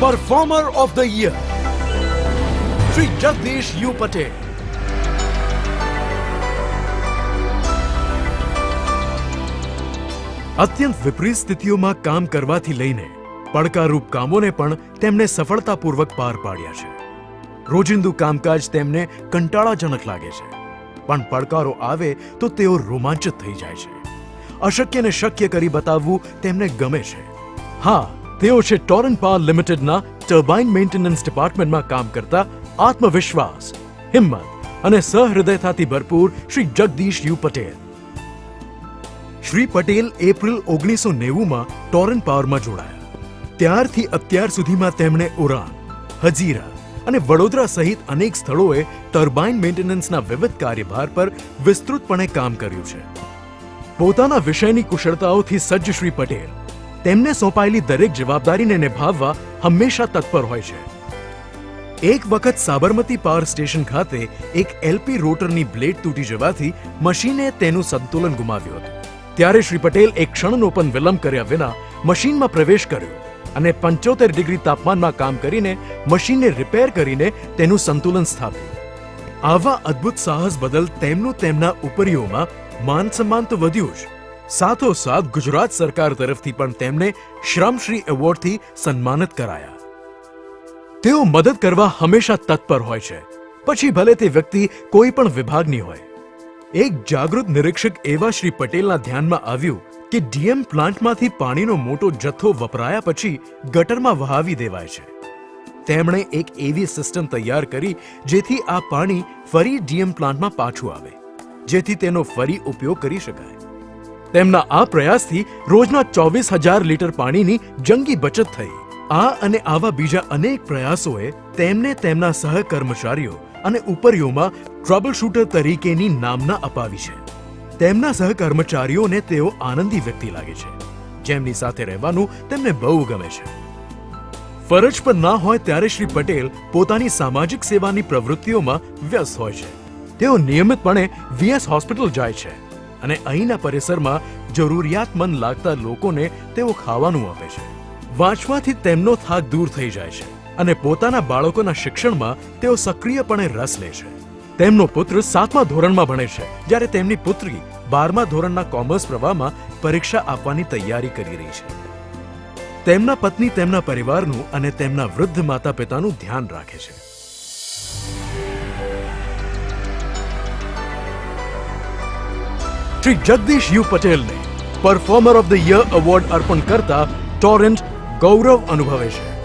Performer of the year Shri Jagdish U Patel. અત્યંત વિપરીત સ્થિતિઓમાં કામ કરવાથી લઈને પડકારરૂપ કામોને પણ તેમણે સફળતાપૂર્વક પાર પાડ્યા છે. રોજિંદુ કામકાજ તેમને કંટાળાજનક લાગે છે, પણ પડકારો આવે તો તેઓ રોમાંચિત થઈ જાય છે. અશક્યને શક્ય કરી બતાવવું તેમને ગમે છે. હા, તેઓ છે ટોરેન્ટ પાવર લિમિટેડના ટર્બાઇન મેન્ટેનન્સ ડિપાર્ટમેન્ટમાં કામ કરતા આત્મવિશ્વાસ, હિંમત અને સહૃદયતાથી ભરપૂર શ્રી જગદીશ યુ પટેલ. શ્રી પટેલ એપ્રિલ 1990માં ટોરેન્ટ પાવરમાં જોડાયા. ત્યારથી અત્યાર સુધીમાં તેમણે ઉરાન, હજીરા અને વડોદરા સહિત અનેક સ્થળોએ ટર્બાઇન મેન્ટેનન્સના વિવિધ કાર્યભાર પર વિસ્તૃતપણે કામ કર્યું છે. પોતાના વિષયની કુશળતાઓથી સજ્જ શ્રી પટેલ તેમને સોંપાયેલી દરેક જવાબદારીને નિભાવવા હંમેશા તત્પર હોય છે. એક વખત સાબરમતી પાવર સ્ટેશન ખાતે એક એલપી રોટરની બ્લેડ તૂટી જવાથી મશીને તેનું સંતુલન ગુમાવ્યું હતું. ત્યારે શ્રી પટેલ એક ક્ષણનો પણ વિલંબ કર્યા વિના મશીનમાં પ્રવેશ કર્યો અને 75 ડિગ્રી તાપમાનમાં કામ કરીને મશીનને રિપેર કરીને તેનું સંતુલન સ્થાપ્યું. આવા અદ્ભુત સાહસ બદલ તેમના ઉપરીઓમાં માન સન્માન તો વધ્યું જ, સાથોસાથ ગુજરાત સરકાર તરફથી પણ તેમને શ્રમશ્રી એવોર્ડથી સન્માનિત કરાયા. તેઓ મદદ કરવા હંમેશા તત્પર હોય છે, પછી ભલે તે વ્યક્તિ કોઈ પણ વિભાગની હોય. એક જાગૃત નિરીક્ષક એવા શ્રી પટેલના ધ્યાનમાં આવ્યું કે ડીએમ પ્લાન્ટમાંથી પાણીનો મોટો જથ્થો વપરાયા પછી ગટરમાં વહાવી દેવાય છે. તેમણે એક એવી સિસ્ટમ તૈયાર કરી જેથી આ પાણી ફરી ડીએમ પ્લાન્ટમાં પાછું આવે, જેથી તેનો ફરી ઉપયોગ કરી શકાય. તેમના આ પ્રયાસથી રોજના 24,000 લીટર પાણીની જંગી બચત થઈ. આ અને આવા બીજા અનેક પ્રયાસોએ તેમને તેમના સહકર્મચારીઓ અને ઉપરીઓમાં ટ્રબલ શૂટર તરીકેની નામના અપાવી છે. તેમના સહકર્મચારીઓને તેઓ આનંદી વ્યક્તિ લાગે છે, જેમની સાથે રહેવાનું તેમને બહુ ગમે છે. ફરજ પર ના હોય ત્યારે શ્રી પટેલ પોતાની સામાજિક સેવાની પ્રવૃત્તિઓમાં વ્યસ્ત હોય છે. તેઓ નિયમિતપણે વીએસ હોસ્પિટલ જાય છે અને અહીંના પરિસરમાં જરૂરિયાતમંદ લાગતા લોકોને તેઓ ખાવાનું આપે છે. વાંચવાથી તેમનો થાક દૂર થઈ જાય છે અને પોતાના બાળકોના શિક્ષણમાં તેઓ સક્રિયપણે રસ લે છે. તેમનો પુત્ર 7મા ધોરણમાં ભણે છે, જ્યારે તેમની પુત્રી 12મા ધોરણના કોમર્સ પ્રવાહમાં પરીક્ષા આપવાની તૈયારી કરી રહી છે. તેમના પત્ની તેમના પરિવારનું અને તેમના વૃદ્ધ માતા પિતાનું ધ્યાન રાખે છે. શ્રી જગદીશ યુ પટેલને performer of the year award અર્પણ કરતા ટોરેન્ટ ગૌરવ અનુભવે છે.